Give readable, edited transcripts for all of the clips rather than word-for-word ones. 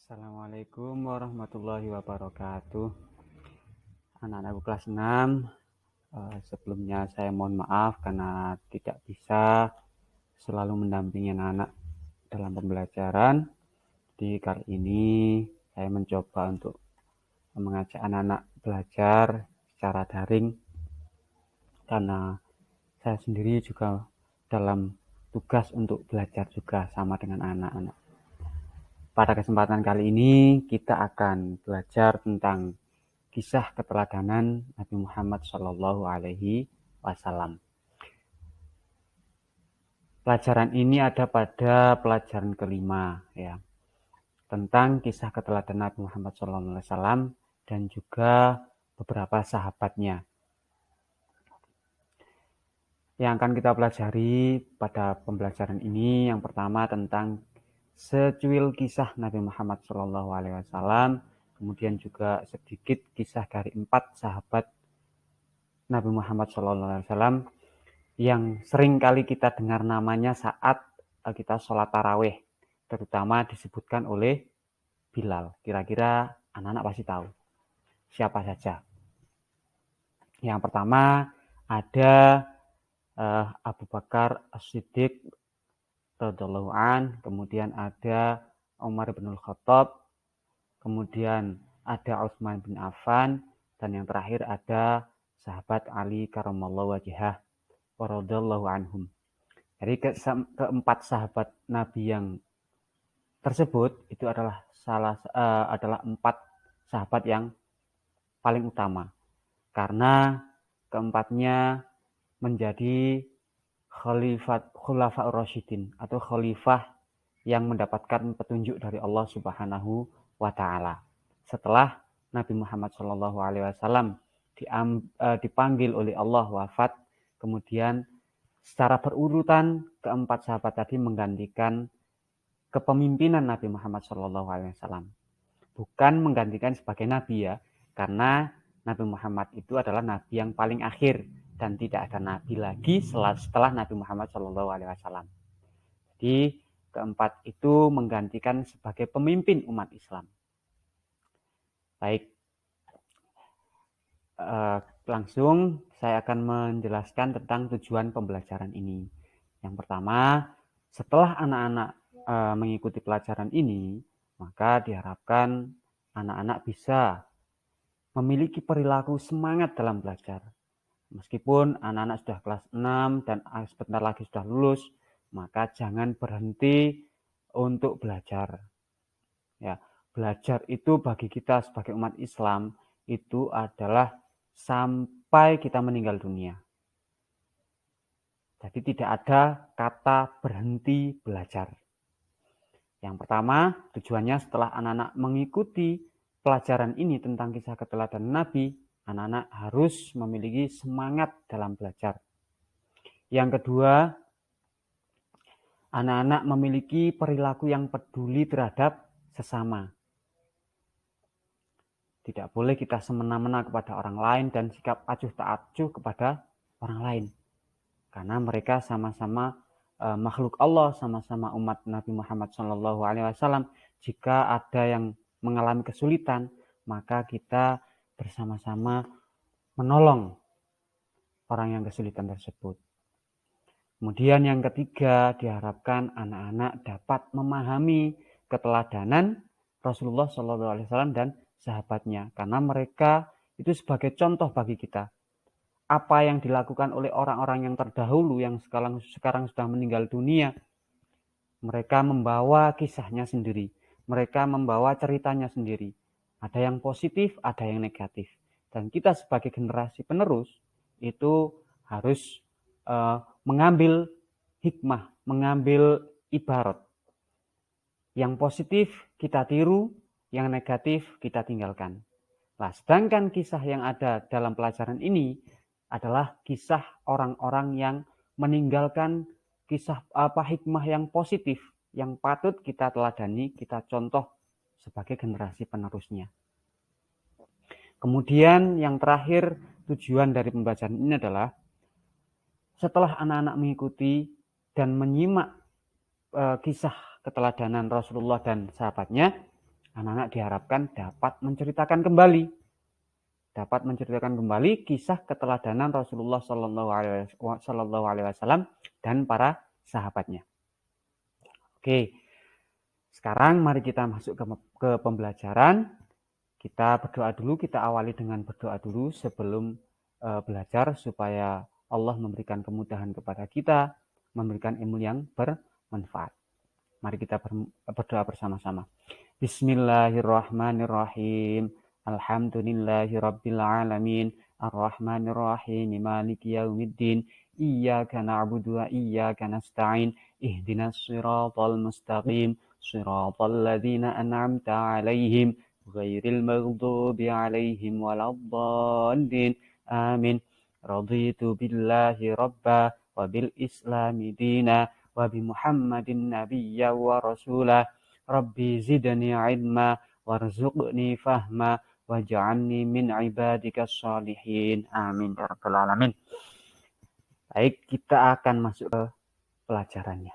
Assalamualaikum warahmatullahi wabarakatuh. Anak-anakku kelas 6, sebelumnya saya mohon maaf karena tidak bisa selalu mendampingi anak-anak dalam pembelajaran. Di kali ini saya mencoba untuk mengajak anak-anak belajar secara daring karena saya sendiri juga dalam tugas untuk belajar juga sama dengan anak-anak. Pada kesempatan kali ini kita akan belajar tentang kisah keteladanan Nabi Muhammad Shallallahu Alaihi Wasallam. Pelajaran ini ada pada pelajaran kelima, ya, tentang kisah keteladanan Nabi Muhammad Shallallahu Alaihi Wasallam dan juga beberapa sahabatnya. Yang akan kita pelajari pada pembelajaran ini, yang pertama tentang secuil kisah Nabi Muhammad Shallallahu Alaihi Wasallam, kemudian juga sedikit kisah dari 4 sahabat Nabi Muhammad SAW yang sering kali kita dengar namanya saat kita sholat tarawih, terutama disebutkan oleh Bilal. Kira-kira anak-anak pasti tahu siapa saja. Yang pertama ada Abu Bakar As-Siddiq radhiyallahu an, kemudian ada Umar bin Khattab, kemudian ada Utsman bin Affan, dan yang terakhir ada sahabat Ali karramallahu wajhah radhiyallahu anhum. Jadi keempat sahabat Nabi yang tersebut itu adalah adalah 4 sahabat yang paling utama karena keempatnya menjadi khulafaur rasyidin atau khalifah yang mendapatkan petunjuk dari Allah Subhanahu wa taala. Setelah Nabi Muhammad Shallallahu alaihi wasallam dipanggil oleh Allah wafat, kemudian secara berurutan keempat sahabat tadi menggantikan kepemimpinan Nabi Muhammad SAW. Bukan menggantikan sebagai nabi ya, karena Nabi Muhammad itu adalah nabi yang paling akhir dan tidak ada nabi lagi setelah Nabi Muhammad SAW. Jadi keempat itu menggantikan sebagai pemimpin umat Islam. Baik, langsung saya akan menjelaskan tentang tujuan pembelajaran ini. Yang pertama, setelah anak-anak mengikuti pelajaran ini, maka diharapkan anak-anak bisa memiliki perilaku semangat dalam belajar. Meskipun anak-anak sudah kelas 6 dan sebentar lagi sudah lulus, maka jangan berhenti untuk belajar. Ya, belajar itu bagi kita sebagai umat Islam itu adalah sampai kita meninggal dunia. Jadi tidak ada kata berhenti belajar. Yang pertama, tujuannya setelah anak-anak mengikuti pelajaran ini tentang kisah keteladanan Nabi, anak-anak harus memiliki semangat dalam belajar. Yang kedua, anak-anak memiliki perilaku yang peduli terhadap sesama. Tidak boleh kita semena-mena kepada orang lain dan sikap acuh tak acuh kepada orang lain. Karena mereka sama-sama makhluk Allah, sama-sama umat Nabi Muhammad SAW. Jika ada yang mengalami kesulitan, maka kita bersama-sama menolong orang yang kesulitan tersebut. Kemudian yang ketiga, diharapkan anak-anak dapat memahami keteladanan Rasulullah SAW dan sahabatnya, karena mereka itu sebagai contoh bagi kita. Apa yang dilakukan oleh orang-orang yang terdahulu yang sekarang sudah meninggal dunia, mereka membawa kisahnya sendiri, mereka membawa ceritanya sendiri. Ada yang positif, ada yang negatif. Dan kita sebagai generasi penerus itu harus mengambil hikmah, mengambil ibarat. Yang positif kita tiru, yang negatif kita tinggalkan. Nah, sedangkan kisah yang ada dalam pelajaran ini adalah kisah orang-orang yang meninggalkan kisah hikmah yang positif, yang patut kita teladani, kita contoh sebagai generasi penerusnya. Kemudian yang terakhir, tujuan dari pembelajaran ini adalah setelah anak-anak mengikuti dan menyimak kisah keteladanan Rasulullah dan sahabatnya, Anak-anak diharapkan dapat menceritakan kembali kisah keteladanan Rasulullah Shallallahu Alaihi Wasallam dan para sahabatnya. Oke, sekarang mari kita masuk ke pembelajaran. Kita berdoa dulu, kita awali dengan berdoa dulu sebelum belajar supaya Allah memberikan kemudahan kepada kita, memberikan ilmu yang bermanfaat. Mari kita berdoa bersama-sama. Bismillahirrahmanirrahim. Alhamdulillahirabbil alamin. Arrahmanirrahim. Maliki yaumiddin. Iyyaka na'budu wa iyyaka nasta'in. Ihdinas siratal mustaqim. Siratal ladzina an'amta 'alaihim ghairil maghdubi 'alaihim waladdallin. Amin. Raditu billahi rabba wa bil islami dina wa bi Muhammadin nabiyya wa rasulah. Rabbi zidni ilma warzuqni fahma waj'alni min ibadikas shalihin. Amin ya rabbal alamin. Baik, kita akan masuk ke pelajarannya.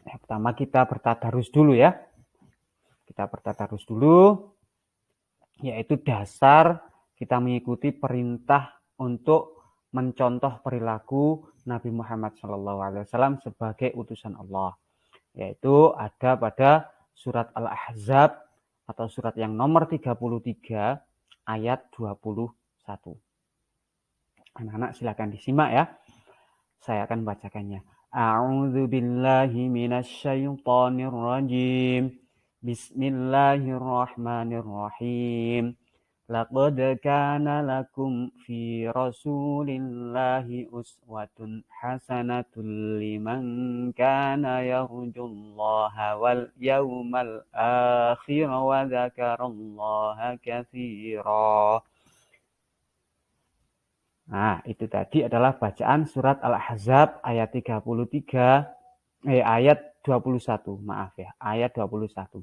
Yang pertama kita bertadarus dulu ya. Kita bertadarus dulu, yaitu dasar kita mengikuti perintah untuk mencontoh perilaku Nabi Muhammad SAW sebagai utusan Allah. Yaitu ada pada surat Al-Ahzab atau surat yang nomor 33 ayat 21. Anak-anak silakan disimak ya. Saya akan bacakannya. A'udzu billahi minasyaitonir rajim. Bismillahirrahmanirrahim. Laqad kana lakum fi Rasulillahi uswatun hasanatun liman kana yarjullaha wal yawmal akhir wa dzakarallaha katsira. Nah, itu tadi adalah bacaan surat Al-Ahzab ayat 21, maaf ya, ayat 21.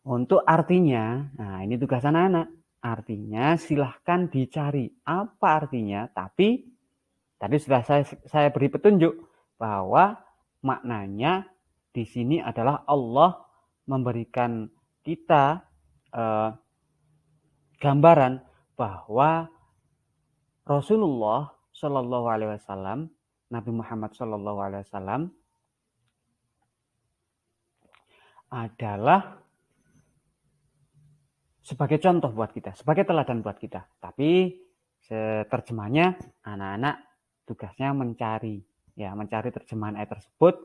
Untuk artinya, nah ini tugas anak-anak. Artinya silahkan dicari apa artinya, tapi tadi sudah saya beri petunjuk bahwa maknanya di sini adalah Allah memberikan kita gambaran bahwa Rasulullah Shallallahu Alaihi Wasallam, Nabi Muhammad Shallallahu Alaihi Wasallam adalah sebagai contoh buat kita, sebagai teladan buat kita. Tapi terjemahnya anak-anak tugasnya mencari terjemahan ayat tersebut.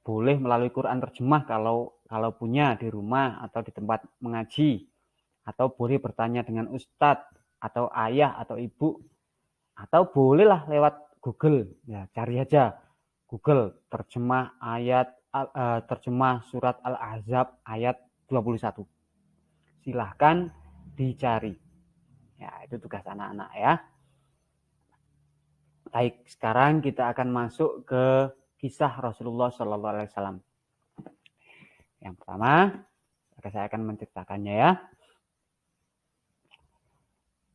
Boleh melalui Quran terjemah kalau punya di rumah atau di tempat mengaji, atau boleh bertanya dengan ustadz atau ayah atau ibu, atau bolehlah lewat Google. Ya, cari aja Google terjemah surat Al-Ahzab ayat 21. Silahkan dicari. Ya, itu tugas anak-anak ya. Baik, sekarang kita akan masuk ke kisah Rasulullah Sallallahu Alaihi Wasallam. Yang pertama, saya akan menceritakannya ya.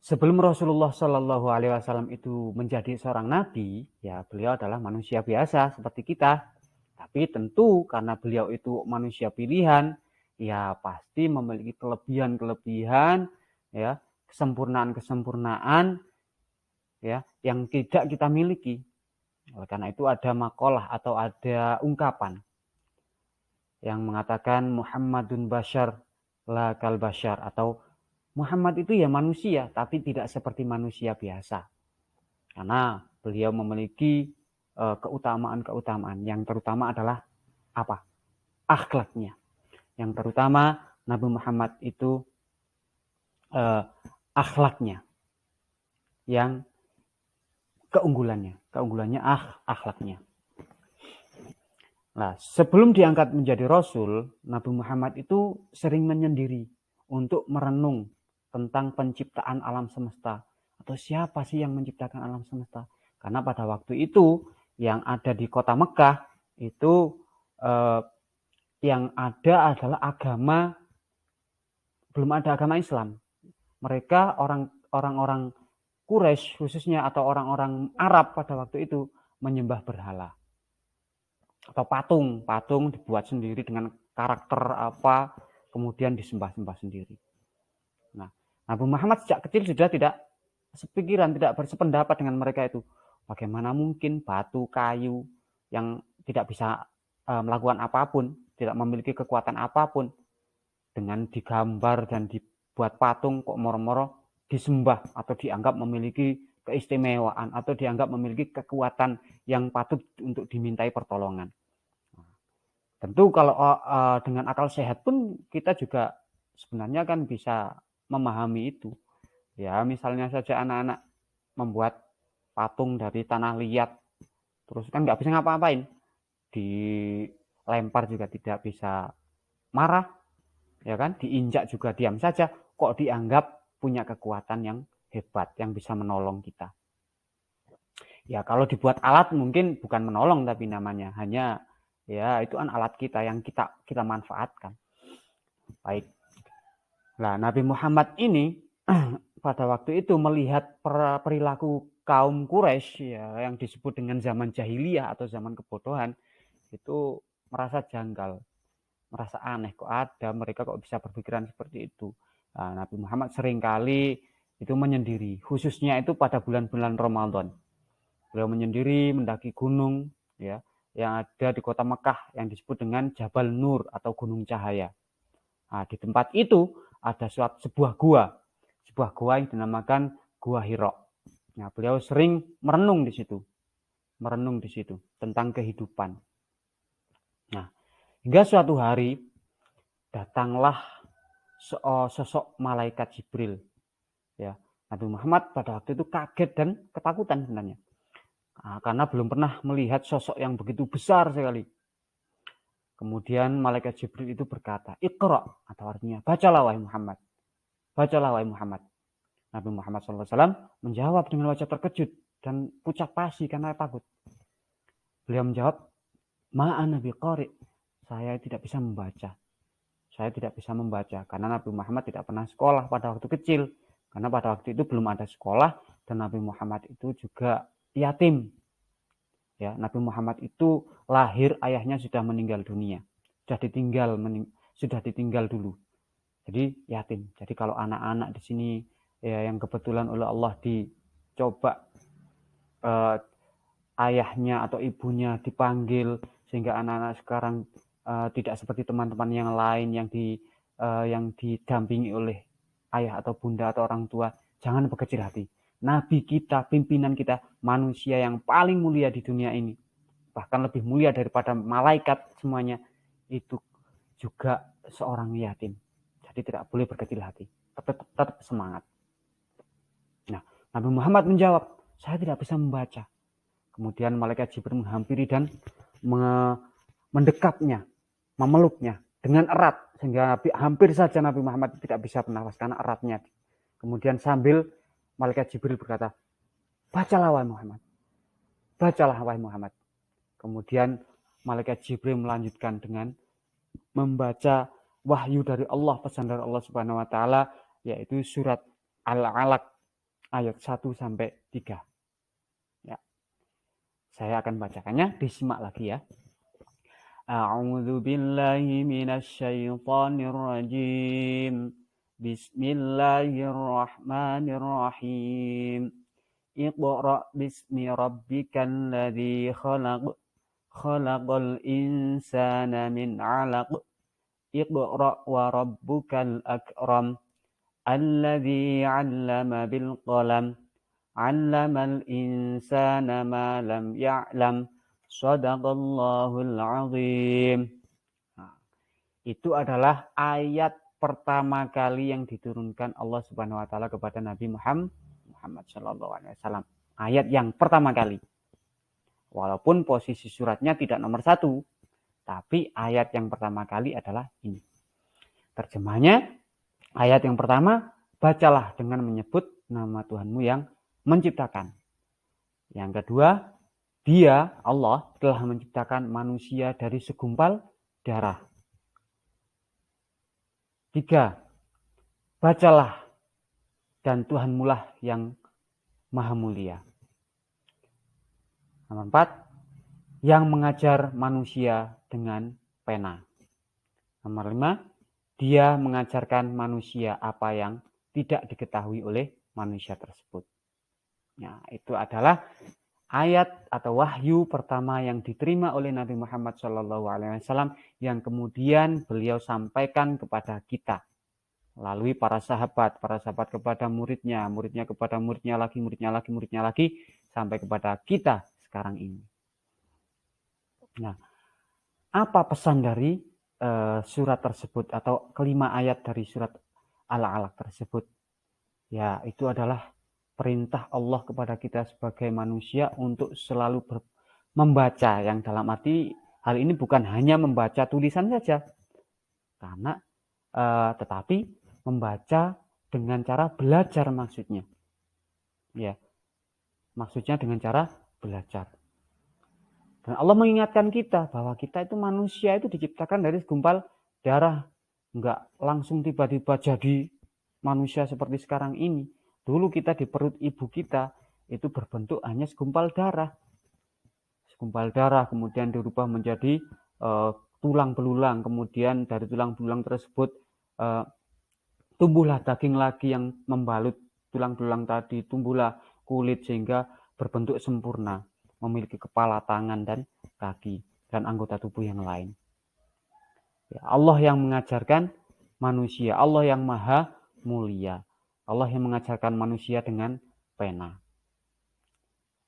Sebelum Rasulullah Sallallahu Alaihi Wasallam itu menjadi seorang nabi, ya beliau adalah manusia biasa seperti kita. Tapi tentu karena beliau itu manusia pilihan, ya pasti memiliki kelebihan-kelebihan, ya kesempurnaan-kesempurnaan, ya yang tidak kita miliki. Oleh karena itu ada makalah atau ada ungkapan yang mengatakan Muhammadun Bashar la kal bashar, atau Muhammad itu ya manusia tapi tidak seperti manusia biasa. Karena beliau memiliki keutamaan-keutamaan yang terutama adalah apa? Akhlaknya. Yang terutama Nabi Muhammad itu akhlaknya yang keunggulannya akhlaknya. Nah, sebelum diangkat menjadi Rasul, Nabi Muhammad itu sering menyendiri untuk merenung tentang penciptaan alam semesta. Atau siapa sih yang menciptakan alam semesta? Karena pada waktu itu yang ada di kota Mekah itu yang ada adalah agama, belum ada agama Islam. Mereka orang-orang Quraisy khususnya atau orang-orang Arab pada waktu itu menyembah berhala atau patung dibuat sendiri dengan karakter apa, kemudian disembah-sembah sendiri. Nah, Nabi Muhammad sejak kecil sudah tidak sepikiran, tidak bersependapat dengan mereka itu. Bagaimana mungkin batu, kayu yang tidak bisa melakukan apapun, tidak memiliki kekuatan apapun, dengan digambar dan dibuat patung kok moro-moro disembah atau dianggap memiliki keistimewaan atau dianggap memiliki kekuatan yang patut untuk dimintai pertolongan. Tentu kalau dengan akal sehat pun kita juga sebenarnya kan bisa memahami itu. Ya, misalnya saja anak-anak membuat patung dari tanah liat, terus kan nggak bisa ngapa-ngapain, dilempar juga tidak bisa marah, ya kan, diinjak juga diam saja, kok dianggap punya kekuatan yang hebat, yang bisa menolong kita. Ya kalau dibuat alat mungkin bukan menolong tapi namanya hanya ya itu kan alat kita yang kita manfaatkan. Baik. Nah, Nabi Muhammad ini pada waktu itu melihat perilaku kaum Quraisy ya, yang disebut dengan zaman jahiliyah atau zaman kebodohan, itu merasa janggal, merasa aneh, kok ada mereka kok bisa berpikiran seperti itu. Nah, Nabi Muhammad seringkali itu menyendiri, khususnya itu pada bulan-bulan Ramadan. Beliau menyendiri mendaki gunung ya yang ada di kota Mekah yang disebut dengan Jabal Nur atau Gunung Cahaya. Nah, di tempat itu ada sebuah gua yang dinamakan Gua Hira. Nah, beliau sering merenung di situ tentang kehidupan. Nah, hingga suatu hari datanglah sosok malaikat Jibril. Ya, Nabi Muhammad pada waktu itu kaget dan ketakutan sebenarnya. Karena belum pernah melihat sosok yang begitu besar sekali. Kemudian malaikat Jibril itu berkata, Iqra, atau artinya, bacalah wahai Muhammad. Bacalah wahai Muhammad. Nabi Muhammad SAW menjawab dengan wajah terkejut dan pucat pasi karena takut. Beliau menjawab, Ma'ana biqari, saya tidak bisa membaca. Saya tidak bisa membaca karena Nabi Muhammad tidak pernah sekolah pada waktu kecil. Karena pada waktu itu belum ada sekolah dan Nabi Muhammad itu juga yatim. Ya, Nabi Muhammad itu lahir ayahnya sudah meninggal dunia, sudah ditinggal dulu. Jadi yatim. Jadi kalau anak-anak di sini ya, yang kebetulan oleh Allah dicoba ayahnya atau ibunya dipanggil sehingga anak-anak sekarang tidak seperti teman-teman yang lain yang didampingi oleh ayah atau bunda atau orang tua, jangan berkecil hati. Nabi kita, pimpinan kita, manusia yang paling mulia di dunia ini, bahkan lebih mulia daripada malaikat semuanya, itu juga seorang yatim. Jadi tidak boleh berkecil hati, tetap semangat. Nah, Nabi Muhammad menjawab, saya tidak bisa membaca. Kemudian malaikat Jibril menghampiri dan mendekapnya, memeluknya dengan erat, sehingga hampir saja Nabi Muhammad tidak bisa bernafas karena eratnya. Kemudian sambil malaikat Jibril berkata, bacalah wahai Muhammad. Bacalah wahai Muhammad. Kemudian malaikat Jibril melanjutkan dengan membaca wahyu dari Allah, pesan dari Allah Subhanahu wa taala, yaitu surat Al-Alaq ayat 1 sampai 3. Ya. Saya akan bacakannya, disimak lagi ya. A'udzu billahi minasyaitonir rajim. Bismillahirrahmanirrahim. Iqra bismi rabbikal ladzi khalaq. Khalaqal insana min 'alaq. Iqra wa rabbukal akram. Alladzi 'allama bil qalam. 'Allamal insana ma lam ya'lam. Shadaqallahul 'azim. Nah, itu adalah ayat pertama kali yang diturunkan Allah Subhanahu wa taala kepada Nabi Muhammad sallallahu alaihi wasallam. Ayat yang pertama kali. Walaupun posisi suratnya tidak nomor 1, tapi ayat yang pertama kali adalah ini. Terjemahnya, ayat yang pertama, bacalah dengan menyebut nama Tuhanmu yang menciptakan. Yang kedua, Dia, Allah, telah menciptakan manusia dari segumpal darah. 3, bacalah, dan Tuhanmulah yang maha mulia. Nomor 4, yang mengajar manusia dengan pena. Nomor 5, dia mengajarkan manusia apa yang tidak diketahui oleh manusia tersebut. Nah, itu adalah ayat atau wahyu pertama yang diterima oleh Nabi Muhammad SAW yang kemudian beliau sampaikan kepada kita melalui para sahabat kepada muridnya, muridnya kepada muridnya lagi, sampai kepada kita sekarang ini. Nah, apa pesan dari surat tersebut atau kelima ayat dari surat Al-Alaq tersebut? Ya, itu adalah perintah Allah kepada kita sebagai manusia untuk selalu membaca, yang dalam arti hal ini bukan hanya membaca tulisan saja, karena tetapi membaca dengan cara belajar maksudnya. Ya. Maksudnya dengan cara belajar. Dan Allah mengingatkan kita bahwa kita itu manusia itu diciptakan dari segumpal darah, enggak langsung tiba-tiba jadi manusia seperti sekarang ini. Dulu kita di perut ibu kita itu berbentuk hanya segumpal darah. Segumpal darah kemudian dirubah menjadi tulang belulang, kemudian dari tulang belulang tersebut tumbuhlah daging lagi yang membalut tulang belulang tadi, tumbuhlah kulit sehingga berbentuk sempurna, memiliki kepala, tangan, dan kaki, dan anggota tubuh yang lain. Ya, Allah yang mengajarkan manusia, Allah yang maha mulia, Allah yang mengajarkan manusia dengan pena.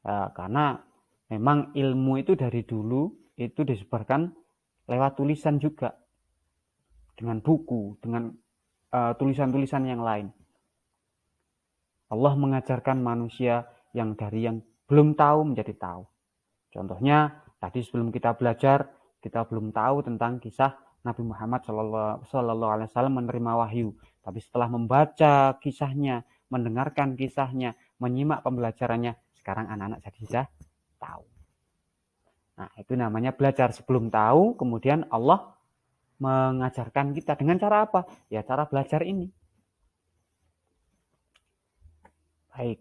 Ya, karena memang ilmu itu dari dulu itu disebarkan lewat tulisan juga, dengan buku, dengan tulisan-tulisan yang lain. Allah mengajarkan manusia yang dari yang belum tahu menjadi tahu. Contohnya, tadi sebelum kita belajar, kita belum tahu tentang kisah Nabi Muhammad SAW menerima wahyu. Tapi setelah membaca kisahnya, mendengarkan kisahnya, menyimak pembelajarannya, sekarang anak-anak jadi sudah tahu. Nah, itu namanya belajar sebelum tahu, kemudian Allah mengajarkan kita dengan cara apa? Ya, cara belajar ini. Baik.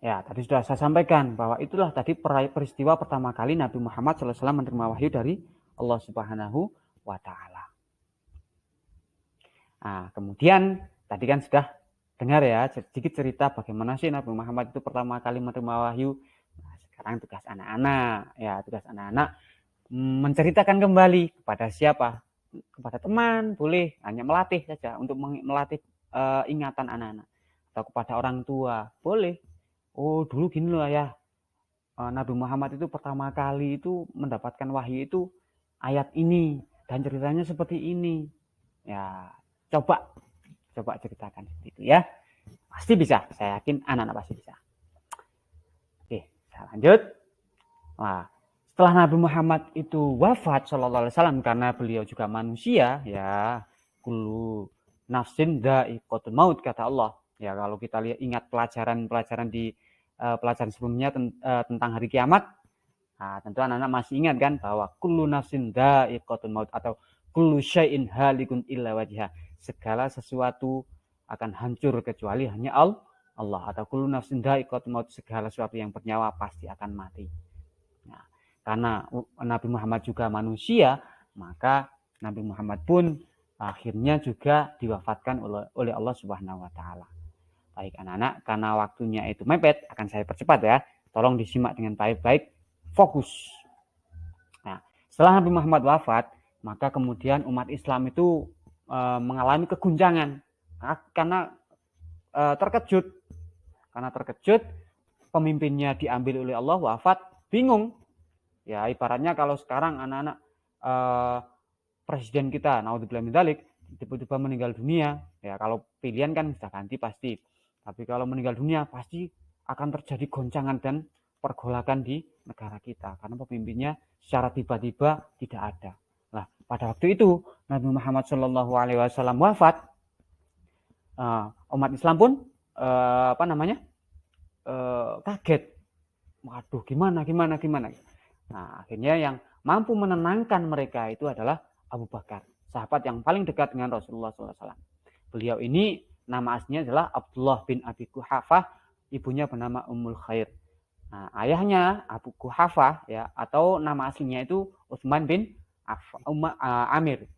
Ya, tadi sudah saya sampaikan bahwa itulah tadi peristiwa pertama kali Nabi Muhammad SAW menerima wahyu dari Allah Subhanahu wa Ta'ala. Nah, kemudian tadi kan sudah dengar ya sedikit cerita bagaimana sih Nabi Muhammad itu pertama kali menerima wahyu. Nah, sekarang tugas anak-anak, ya tugas anak-anak menceritakan kembali kepada siapa? Kepada teman, boleh hanya melatih saja untuk melatih ingatan anak-anak, atau kepada orang tua, boleh. Oh, dulu gini loh ya, Nabi Muhammad itu pertama kali itu mendapatkan wahyu itu ayat ini dan ceritanya seperti ini. Ya, coba ceritakan seperti itu ya. Pasti bisa, saya yakin anak-anak pasti bisa. Oke, saya lanjut. Nah, setelah Nabi Muhammad itu wafat sallallahu alaihi wasallam, karena beliau juga manusia, ya, kullu nafsin dha'iqatul maut kata Allah. Ya, kalau kita lihat ingat pelajaran di pelajaran sebelumnya tentang hari kiamat, nah, tentu anak-anak masih ingat kan bahwa kullu nafsin dha'iqatul maut atau kullu syai'in halikun illa wajha. Segala sesuatu akan hancur kecuali hanya Allah, atau kullu nafsin dha'iqatul maut, segala sesuatu yang bernyawa pasti akan mati. Nah, karena Nabi Muhammad juga manusia, maka Nabi Muhammad pun akhirnya juga diwafatkan oleh Allah Subhanahu wa Ta'ala. Baik anak-anak, karena waktunya itu mepet, akan saya percepat ya. Tolong disimak dengan baik-baik, fokus. Nah, setelah Nabi Muhammad wafat, maka kemudian umat Islam itu mengalami keguncangan karena terkejut. Karena terkejut, pemimpinnya diambil oleh Allah, wafat, bingung. Ya, ibaratnya kalau sekarang anak-anak presiden kita, naudzubillah min dzalik, tiba-tiba meninggal dunia, ya kalau pilihan kan sudah ganti pasti. Tapi kalau meninggal dunia pasti akan terjadi goncangan dan pergolakan di negara kita karena pemimpinnya secara tiba-tiba tidak ada. Nah, pada waktu itu Nabi Muhammad SAW wafat, umat Islam pun kaget. Waduh, gimana? Nah, akhirnya yang mampu menenangkan mereka itu adalah Abu Bakar, sahabat yang paling dekat dengan Rasulullah SAW. Beliau ini nama aslinya adalah Abdullah bin Abi Quhafah, ibunya bernama Ummul Khair. Nah, ayahnya Abu Quhafah ya, atau nama aslinya itu Utsman bin Amir.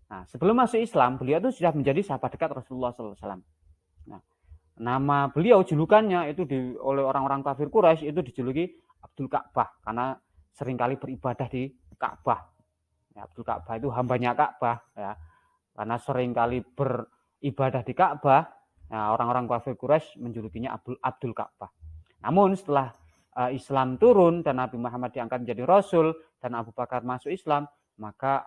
Nah, sebelum masuk Islam, beliau itu sudah menjadi sahabat dekat Rasulullah SAW. Nah, nama beliau julukannya itu oleh orang-orang kafir Quraisy itu dijuluki Abdul Ka'bah karena seringkali beribadah di Ka'bah. Ya, Abdul Ka'bah itu hambanya Ka'bah ya. Karena seringkali beribadah di Ka'bah, nah, orang-orang kafir Quraisy menjulukinya Abdul Ka'bah. Namun setelah Islam turun dan Nabi Muhammad diangkat menjadi Rasul dan Abu Bakar masuk Islam, maka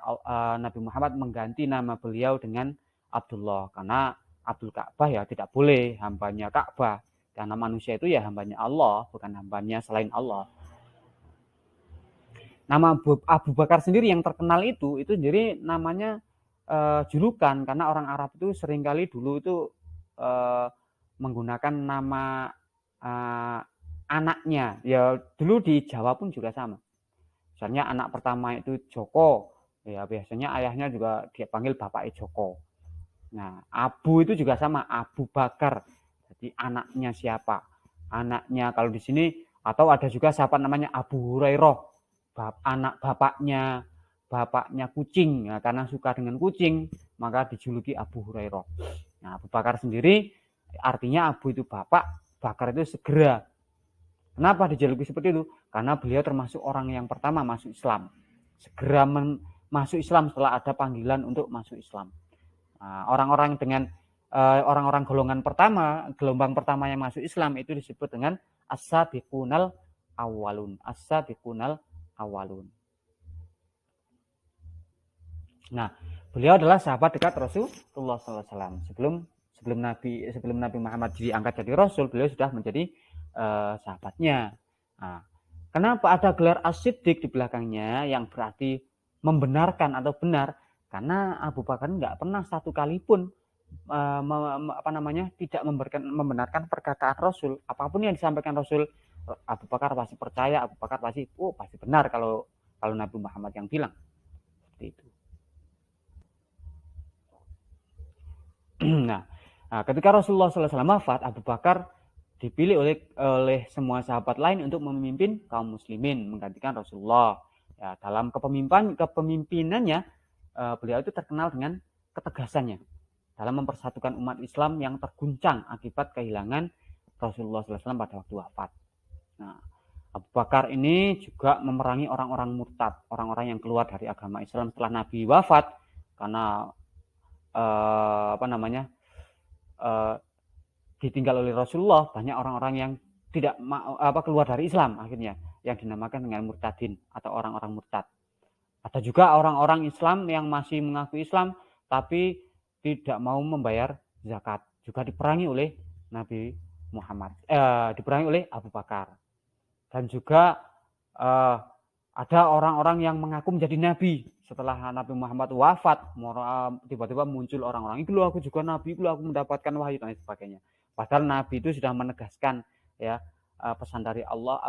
Nabi Muhammad mengganti nama beliau dengan Abdullah. Karena Abdul Ka'bah ya tidak boleh, hambanya Ka'bah. Karena manusia itu ya hambanya Allah, bukan hambanya selain Allah. Nama Abu Bakar sendiri yang terkenal itu sendiri namanya julukan, karena orang Arab itu seringkali dulu itu menggunakan nama anaknya. Ya dulu di Jawa pun juga sama. Misalnya anak pertama itu Joko, ya biasanya ayahnya juga dia panggil bapaknya Joko. Nah, Abu itu juga sama, Abu Bakar. Jadi anaknya siapa? Anaknya kalau di sini, atau ada juga sahabat namanya Abu Hurairah, anak bapaknya kucing. Nah, karena suka dengan kucing, maka dijuluki Abu Hurairah. Nah, Abu Bakar sendiri artinya Abu itu bapak, Bakar itu segera. Kenapa dijuluki seperti itu? Karena beliau termasuk orang yang pertama masuk Islam. Segera masuk Islam setelah ada panggilan untuk masuk Islam. Nah, orang-orang dengan orang-orang golongan pertama, gelombang pertama yang masuk Islam itu disebut dengan as-sabiqunal awwalun. As-sabiqunal awwalun. Nah, beliau adalah sahabat dekat Rasulullah SAW. Sebelum Nabi Muhammad diangkat jadi Rasul, beliau sudah menjadi sahabatnya. Nah, kenapa ada gelar as-siddiq di belakangnya yang berarti membenarkan atau benar? Karena Abu Bakar nggak pernah satu kali pun tidak membenarkan perkataan Rasul. Apapun yang disampaikan Rasul, Abu Bakar pasti percaya, Abu Bakar pasti benar kalau Nabi Muhammad yang bilang. Seperti itu. Nah, ketika Rasulullah SAW wafat, Abu Bakar dipilih oleh semua sahabat lain untuk memimpin kaum muslimin, menggantikan Rasulullah. Ya, dalam kepemimpinannya, beliau itu terkenal dengan ketegasannya dalam mempersatukan umat Islam yang terguncang akibat kehilangan Rasulullah SAW pada waktu wafat. Nah, Abu Bakar ini juga memerangi orang-orang murtad, orang-orang yang keluar dari agama Islam setelah Nabi wafat, karena ditinggal oleh Rasulullah, banyak orang-orang yang tidak keluar dari Islam akhirnya, yang dinamakan dengan murtadin atau orang-orang murtad. Ada juga orang-orang Islam yang masih mengaku Islam tapi tidak mau membayar zakat, juga diperangi oleh Nabi Muhammad, diperangi oleh Abu Bakar. Dan juga ada orang-orang yang mengaku menjadi nabi setelah Nabi Muhammad wafat, tiba-tiba muncul orang-orang, itu aku juga nabi, itu aku mendapatkan wahyu dan sebagainya. Padahal Nabi itu sudah menegaskan ya pesan dari Allah,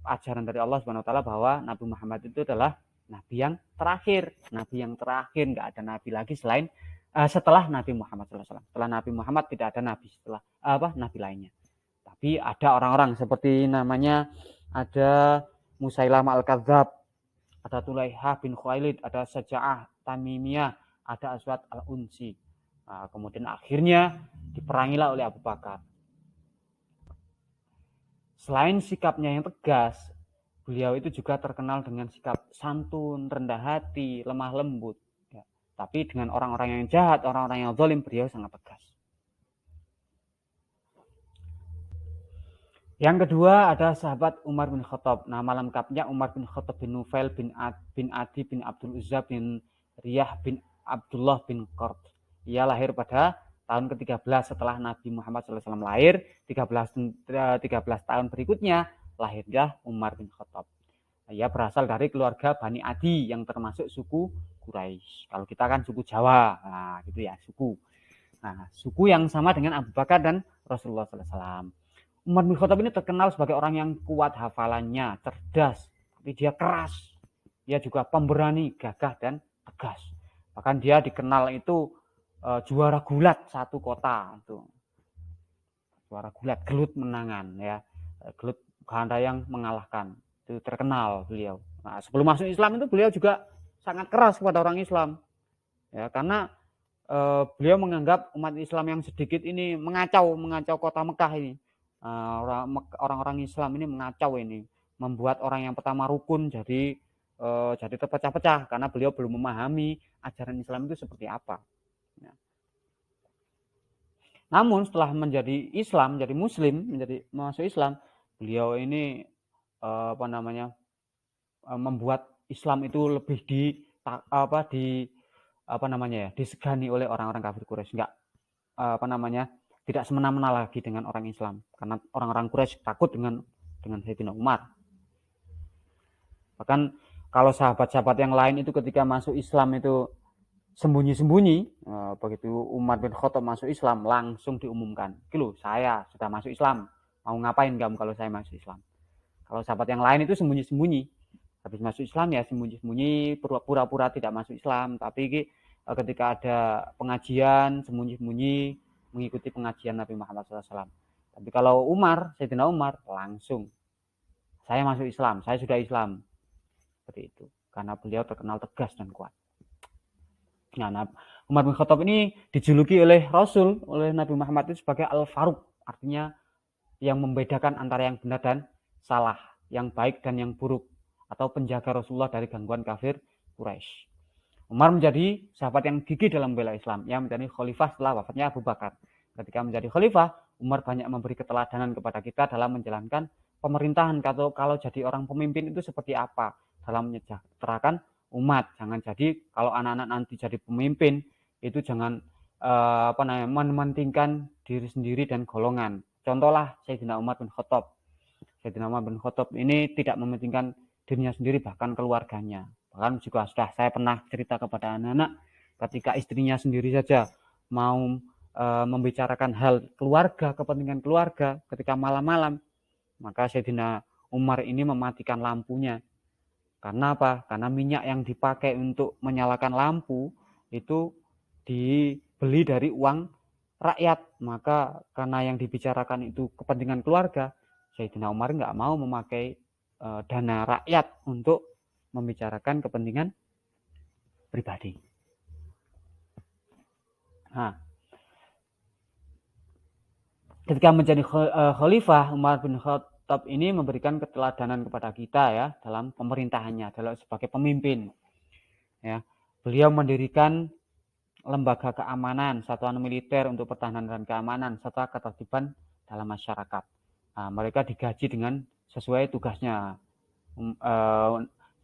ajaran dari Allah Subhanahu wa taala bahwa Nabi Muhammad itu adalah nabi yang terakhir, nggak ada nabi lagi selain setelah Nabi Muhammad SAW. Setelah Nabi Muhammad tidak ada nabi setelah nabi lainnya. Tapi ada orang-orang seperti namanya ada Musailamah Al-Kadzab, ada Tulaiha bin Khuwailid, ada Saja'ah Tamimiyah, ada Aswad Al-Unsi. Nah, kemudian akhirnya diperangilah oleh Abu Bakar. Selain sikapnya yang tegas, beliau itu juga terkenal dengan sikap santun, rendah hati, lemah lembut. Ya. Tapi dengan orang-orang yang jahat, orang-orang yang zalim, beliau sangat tegas. Yang kedua ada sahabat Umar bin Khattab. Nama lengkapnya Umar bin Khattab bin Nufail bin Adi bin Abdul Uzza bin Riyah bin Abdullah bin Qurt. Ia lahir pada tahun ke-13 setelah Nabi Muhammad SAW lahir. 13 tahun berikutnya lahirlah Umar bin Khattab. Ia berasal dari keluarga Bani Adi yang termasuk suku Quraisy. Kalau kita kan suku Jawa, nah gitu ya, suku. Nah, suku yang sama dengan Abu Bakar dan Rasulullah SAW. Umar bin Khattab ini terkenal sebagai orang yang kuat hafalannya, cerdas, tapi dia keras. Dia juga pemberani, gagah dan tegas. Bahkan dia dikenal itu juara gulat satu kota itu. Juara gulat, gelut menangan ya. Gelut ganda yang mengalahkan. Itu terkenal beliau. Nah, sebelum masuk Islam itu beliau juga sangat keras kepada orang Islam. Ya, karena beliau menganggap umat Islam yang sedikit ini mengacau kota Mekah ini. Orang-orang Islam ini mengacau ini, membuat orang yang pertama rukun jadi terpecah-pecah karena beliau belum memahami ajaran Islam itu seperti apa. Ya. Namun setelah menjadi Islam, menjadi Muslim, masuk Islam, beliau ini membuat Islam itu lebih disegani oleh orang-orang kafir Quraisy. Tidak semena-mena lagi dengan orang Islam, karena orang-orang Quraisy takut dengan Sayyidina Umar. Bahkan kalau sahabat-sahabat yang lain itu ketika masuk Islam itu sembunyi-sembunyi, begitu Umar bin Khattab masuk Islam langsung diumumkan, "Loh, saya sudah masuk Islam, mau ngapain kamu kalau saya masuk Islam?" Kalau sahabat yang lain itu sembunyi-sembunyi, habis masuk Islam ya sembunyi-sembunyi, pura-pura tidak masuk Islam, tapi ketika ada pengajian sembunyi-sembunyi mengikuti pengajian Nabi Muhammad SAW. Tapi kalau Sayyidina Umar langsung, "Saya masuk Islam, saya sudah Islam." Seperti itu, karena beliau terkenal tegas dan kuat. Nah, Umar bin Khattab ini dijuluki oleh Nabi Muhammad itu sebagai Al-Faruq, artinya yang membedakan antara yang benar dan salah, yang baik dan yang buruk, atau penjaga Rasulullah dari gangguan kafir Quraisy. Umar menjadi sahabat yang gigih dalam membela Islam, yang menjadi khalifah setelah wafatnya Abu Bakar. Ketika menjadi khalifah, Umar banyak memberi keteladanan kepada kita dalam menjalankan pemerintahan. Kalau jadi orang pemimpin itu seperti apa dalam menyejahterakan umat. Jangan jadi kalau anak-anak nanti jadi pemimpin itu jangan mementingkan diri sendiri dan golongan. Contohlah Sayyidina Umar bin Khattab. Sayyidina Umar bin Khattab ini tidak mementingkan dirinya sendiri, bahkan keluarganya. Bahkan juga sudah saya pernah cerita kepada anak-anak, ketika istrinya sendiri saja mau membicarakan hal keluarga, kepentingan keluarga, ketika malam-malam, maka Sayyidina Umar ini mematikan lampunya. Karena apa? Karena minyak yang dipakai untuk menyalakan lampu itu dibeli dari uang rakyat. Maka karena yang dibicarakan itu kepentingan keluarga, Sayyidina Umar nggak mau memakai dana rakyat untuk membicarakan kepentingan pribadi. Nah, ketika menjadi khalifah, Umar bin Khattab ini memberikan keteladanan kepada kita ya dalam pemerintahannya, dalam sebagai pemimpin. Ya, beliau mendirikan lembaga keamanan, satuan militer untuk pertahanan dan keamanan, serta ketertiban dalam masyarakat. Nah, mereka digaji dengan sesuai tugasnya.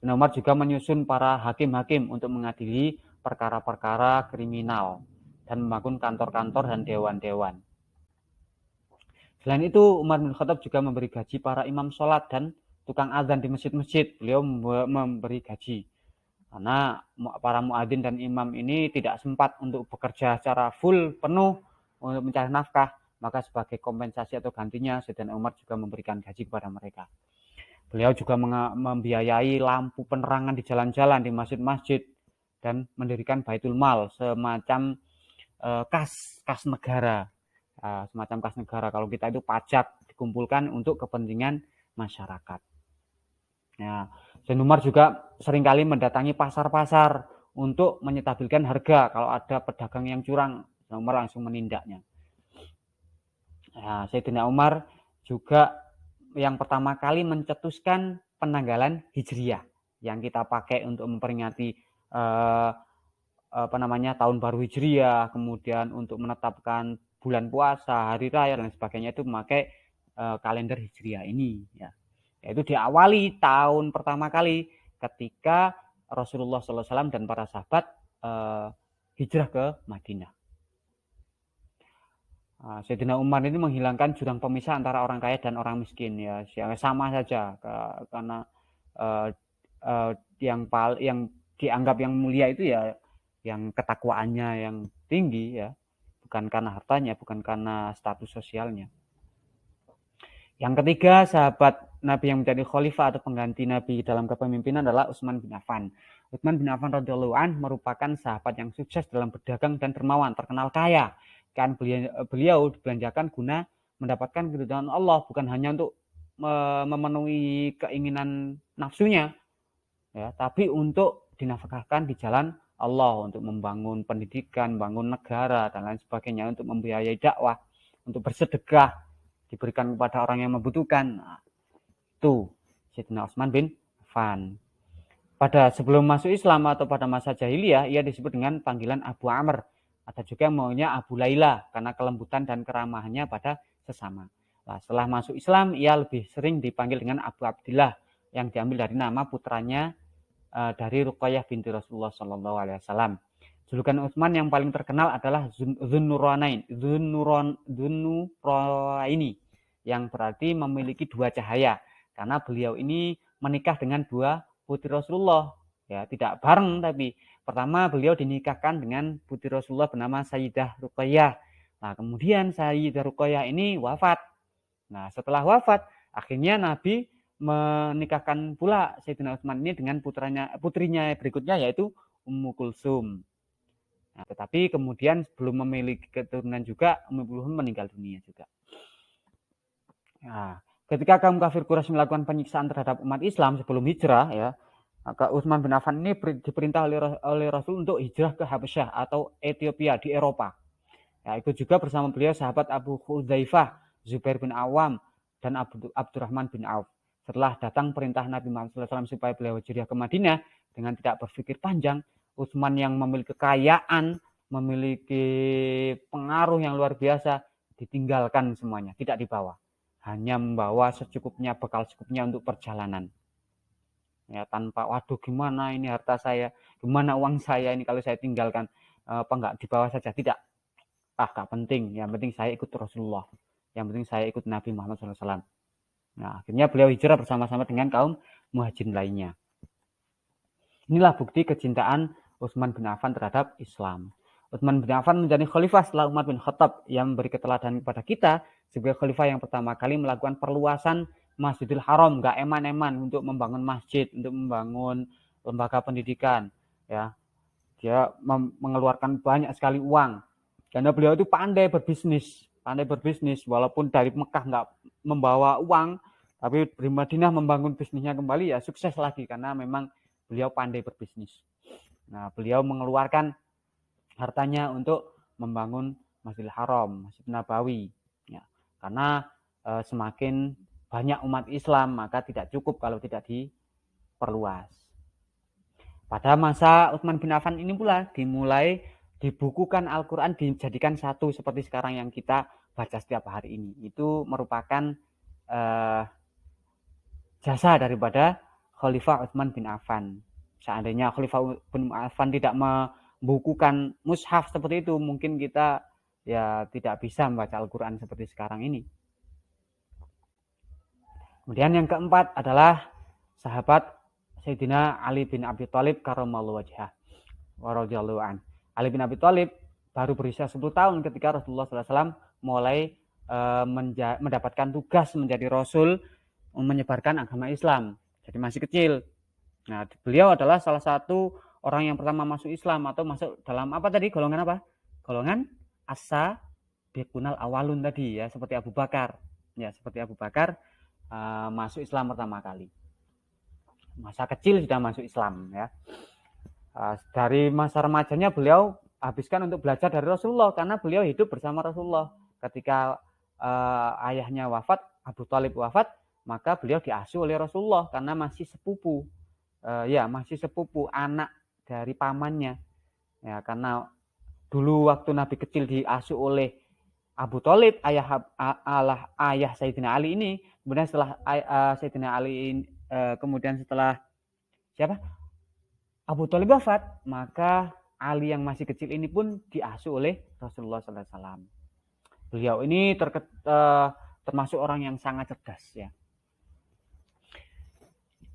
Umar juga menyusun para hakim-hakim untuk mengadili perkara-perkara kriminal dan membangun kantor-kantor dan dewan-dewan. Selain itu, Umar bin Khattab juga memberi gaji para imam sholat dan tukang azan di masjid-masjid. Beliau memberi gaji. Karena para muadzin dan imam ini tidak sempat untuk bekerja secara full, penuh untuk mencari nafkah. Maka sebagai kompensasi atau gantinya, Sayyidina Umar juga memberikan gaji kepada mereka. Beliau juga membiayai lampu penerangan di jalan-jalan, di masjid-masjid, dan mendirikan Baitul Mal, semacam kas negara. Semacam kas negara. Kalau kita itu pajak dikumpulkan untuk kepentingan masyarakat. Ya, Sayyidina Umar juga seringkali mendatangi pasar-pasar untuk menyetabilkan harga. Kalau ada pedagang yang curang, Sayyidina Umar langsung menindaknya. Ya, Sayyidina Umar juga yang pertama kali mencetuskan penanggalan Hijriyah yang kita pakai untuk memperingati tahun baru Hijriyah, kemudian untuk menetapkan bulan puasa, hari raya dan sebagainya itu memakai kalender Hijriyah ini ya. Yaitu diawali tahun pertama kali ketika Rasulullah SAW dan para sahabat hijrah ke Madinah. Sayyidina Umar ini menghilangkan jurang pemisah antara orang kaya dan orang miskin ya, sama saja karena yang dianggap yang mulia itu ya yang ketakwaannya yang tinggi ya, bukan karena hartanya, bukan karena status sosialnya. Yang ketiga, sahabat Nabi yang menjadi khalifah atau pengganti Nabi dalam kepemimpinan adalah Utsman bin Affan. Utsman bin Affan radhiyallahu anhu merupakan sahabat yang sukses dalam berdagang dan dermawan, terkenal kaya. Kan beliau dibelanjakan guna mendapatkan keridhaan Allah, bukan hanya untuk memenuhi keinginan nafsunya, ya, tapi untuk dinafkahkan di jalan Allah untuk membangun pendidikan, membangun negara dan lain sebagainya, untuk membiayai dakwah, untuk bersedekah, diberikan kepada orang yang membutuhkan. Nah, itu Sayyidina Utsman bin Affan. Pada sebelum masuk Islam atau pada masa jahiliyah, ia disebut dengan panggilan Abu Amr. Ada juga yang maunya Abu Laila karena kelembutan dan keramahannya pada sesama. Nah, setelah masuk Islam, ia lebih sering dipanggil dengan Abu Abdillah yang diambil dari nama putranya dari Ruqayyah binti Rasulullah Shallallahu Alaihi Wasallam. Julukan Utsman yang paling terkenal adalah Zunnuraini, yang berarti memiliki dua cahaya, karena beliau ini menikah dengan dua putri Rasulullah, ya tidak bareng, tapi pertama beliau dinikahkan dengan putri Rasulullah bernama Sayyidah Ruqayyah. Nah, kemudian Sayyidah Ruqayyah ini wafat. Nah, setelah wafat, akhirnya Nabi menikahkan pula Sayyidina Utsman ini dengan putrinya berikutnya, yaitu Ummu Kulsum. Nah, tetapi kemudian belum memiliki keturunan juga, Ummu Kulsum meninggal dunia juga. Nah, ketika kaum kafir Quraisy melakukan penyiksaan terhadap umat Islam sebelum hijrah, ya, maka Utsman bin Affan ini diperintah oleh Rasul untuk hijrah ke Habasyah atau Ethiopia di Eropa. Ya, ikut juga bersama beliau sahabat Abu Hudzaifah, Zubair bin Awam, dan Abdurrahman bin Auf. Setelah datang perintah Nabi Muhammad SAW supaya beliau hijrah ke Madinah, dengan tidak berpikir panjang, Utsman yang memiliki kekayaan, memiliki pengaruh yang luar biasa, ditinggalkan semuanya, tidak dibawa. Hanya membawa secukupnya, bekal secukupnya untuk perjalanan. Ya, tanpa, waduh gimana ini harta saya, gimana uang saya ini kalau saya tinggalkan, apa enggak dibawa saja, tidak. Gak penting, yang penting saya ikut Rasulullah, yang penting saya ikut Nabi Muhammad SAW. Nah, akhirnya beliau hijrah bersama-sama dengan kaum muhajirin lainnya. Inilah bukti kecintaan Utsman bin Affan terhadap Islam. Utsman bin Affan menjadi khalifah setelah Umar bin Khattab yang memberi keteladanan kepada kita sebagai khalifah yang pertama kali melakukan perluasan Masjidil Haram, gak eman-eman, untuk membangun masjid, untuk membangun lembaga pendidikan, ya. Dia mengeluarkan banyak sekali uang. Karena beliau itu pandai berbisnis, walaupun dari Mekah nggak membawa uang, tapi di Madinah membangun bisnisnya kembali, ya sukses lagi karena memang beliau pandai berbisnis. Nah, beliau mengeluarkan hartanya untuk membangun Masjidil Haram, Masjid Nabawi, ya, karena semakin banyak umat Islam maka tidak cukup kalau tidak diperluas. Pada masa Utsman bin Affan ini pula dimulai dibukukan Al-Quran, dijadikan satu seperti sekarang yang kita baca setiap hari ini. Itu merupakan jasa daripada Khalifah Utsman bin Affan. Seandainya Khalifah bin Affan tidak membukukan mushaf seperti itu, mungkin kita ya tidak bisa membaca Al-Quran seperti sekarang ini. Kemudian yang keempat adalah sahabat Sayyidina Ali bin Abi Thalib karramallahu wajhah wa radhiyallahu an. Ali bin Abi Thalib baru berusia 10 tahun ketika Rasulullah SAW mulai mendapatkan tugas menjadi Rasul, menyebarkan agama Islam. Jadi masih kecil. Nah, beliau adalah salah satu orang yang pertama masuk Islam atau masuk dalam apa tadi? Golongan apa? Golongan as-sabiqunal awalun tadi, ya, seperti Abu Bakar. Ya, seperti Abu Bakar masuk Islam pertama kali. Masa kecil sudah masuk Islam, ya. Dari masa remajanya beliau habiskan untuk belajar dari Rasulullah karena beliau hidup bersama Rasulullah. Ketika ayahnya wafat, Abu Thalib wafat, maka beliau diasuh oleh Rasulullah karena masih sepupu, masih sepupu anak dari pamannya. Ya, karena dulu waktu Nabi kecil diasuh oleh Abu Thalib, ayah Sayyidina Ali ini, kemudian setelah Sayyidina Ali kemudian setelah Abu Thalib wafat, maka Ali yang masih kecil ini pun diasuh oleh Rasulullah SAW. Beliau ini termasuk orang yang sangat cerdas, ya,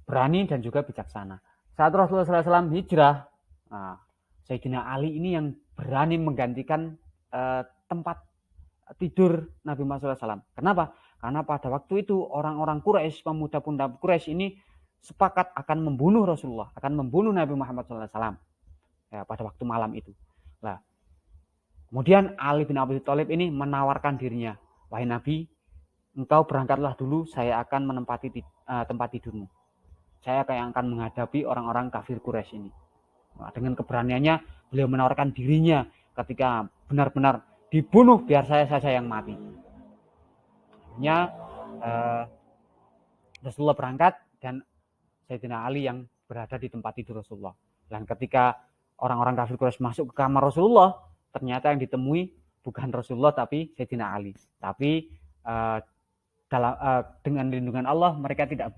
berani dan juga bijaksana. Saat Rasulullah SAW hijrah, Sayyidina Ali ini yang berani menggantikan tempat tidur Nabi Muhammad SAW. Kenapa? Karena pada waktu itu orang-orang Quraisy, pemuda-pemuda Quraisy ini sepakat akan membunuh Rasulullah, akan membunuh Nabi Muhammad SAW, ya, pada waktu malam itu. Nah, kemudian Ali bin Abi Thalib ini menawarkan dirinya, wahai Nabi, engkau berangkatlah dulu, saya akan menempati tempat tidurmu. Saya akan menghadapi orang-orang kafir Quraisy ini. Nah, dengan keberaniannya beliau menawarkan dirinya ketika benar-benar dibunuh biar saya saja yang mati. Akhirnya Rasulullah berangkat dan Sayyidina Ali yang berada di tempat tidur Rasulullah. Dan ketika orang-orang kafir Quraisy masuk ke kamar Rasulullah, ternyata yang ditemui bukan Rasulullah tapi Sayyidina Ali. Tapi dengan lindungan Allah mereka tidak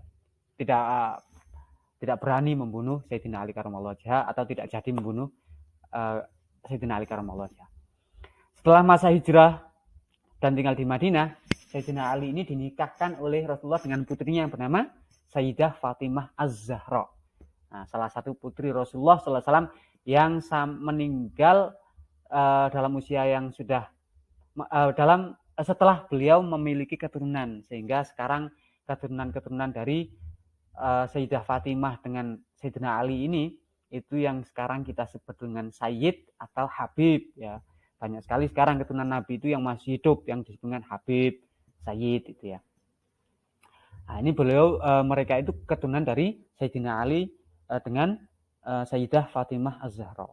tidak berani membunuh Sayyidina Ali karamallahu wajhah atau tidak jadi membunuh Sayyidina Ali karamallahu wajhah. Setelah masa hijrah dan tinggal di Madinah, Sayyidina Ali ini dinikahkan oleh Rasulullah dengan putrinya yang bernama Sayyidah Fatimah Az-Zahra. Nah, salah satu putri Rasulullah SAW yang meninggal dalam usia yang sudah setelah beliau memiliki keturunan, sehingga sekarang keturunan dari Sayyidah Fatimah dengan Sayyidina Ali ini itu yang sekarang kita sebut dengan Sayyid atau Habib ya. Banyak sekali sekarang keturunan Nabi itu yang masih hidup yang disebut dengan Habib, Sayyid itu ya. Nah, ini beliau mereka itu keturunan dari Sayyidina Ali dengan Sayyidah Fatimah Az-Zahra.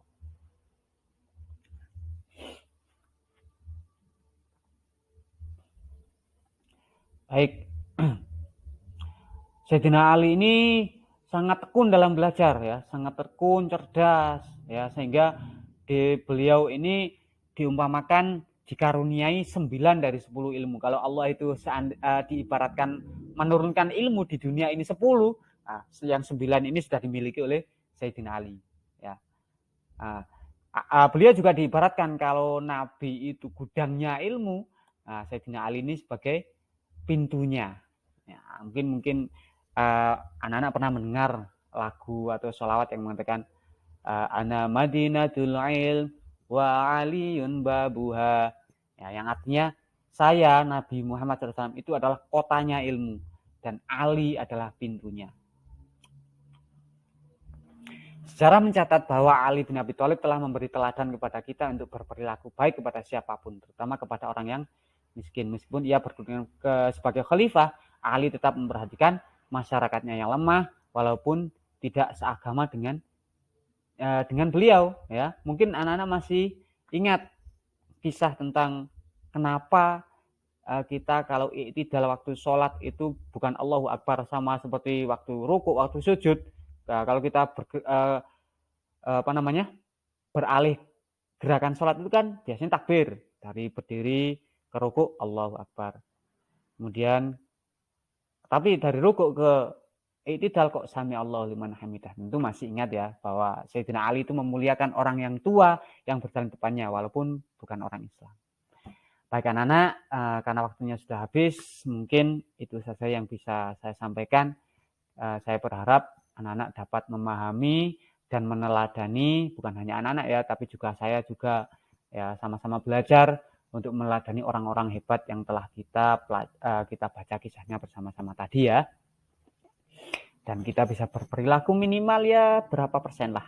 Baik. Sayyidina Ali ini sangat tekun dalam belajar ya, sangat tekun, cerdas ya, sehingga beliau ini diumpamakan dikaruniai 9 dari 10 ilmu. Kalau Allah itu diibaratkan menurunkan ilmu di dunia ini 10, nah, yang 9 ini sudah dimiliki oleh Sayyidina Ali ya. Beliau juga diibaratkan kalau Nabi itu gudangnya ilmu, nah, Sayyidina Ali ini sebagai pintunya ya. Mungkin anak-anak pernah mendengar lagu atau sholawat yang mengatakan ana madinatul ilm wa aliyun babuha ya, yang artinya saya Nabi Muhammad SAW itu adalah kotanya ilmu dan Ali adalah pintunya. Sejarah mencatat bahwa Ali bin Abi Thalib telah memberi teladan kepada kita untuk berperilaku baik kepada siapapun, terutama kepada orang yang miskin. Meskipun ia berkedudukan sebagai khalifah, Ali tetap memperhatikan masyarakatnya yang lemah, walaupun tidak seagama dengan beliau. Ya, mungkin anak-anak masih ingat kisah tentang kenapa kita kalau i'tidal waktu sholat itu bukan Allahu Akbar sama seperti waktu rukuk, waktu sujud. Nah, kalau kita beralih gerakan sholat itu kan biasanya takbir dari berdiri ke rukuk Allahu Akbar. Kemudian tapi dari rukuk ke i'tidal kok sami Allahu liman hamidah. Tentu masih ingat ya bahwa Sayyidina Ali itu memuliakan orang yang tua yang berjalan depannya walaupun bukan orang Islam. Baik anak-anak, karena waktunya sudah habis, mungkin itu saja yang bisa saya sampaikan. Saya berharap anak-anak dapat memahami dan meneladani, bukan hanya anak-anak ya, tapi juga saya juga ya sama-sama belajar untuk meneladani orang-orang hebat yang telah kita baca kisahnya bersama-sama tadi ya. Dan kita bisa berperilaku minimal ya berapa persen lah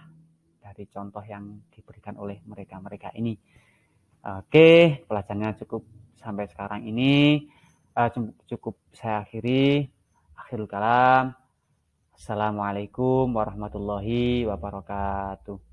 dari contoh yang diberikan oleh mereka-mereka ini. Oke, pelajarannya cukup sampai sekarang ini. Cukup saya akhiri. Akhirul kalam. Assalamualaikum warahmatullahi wabarakatuh.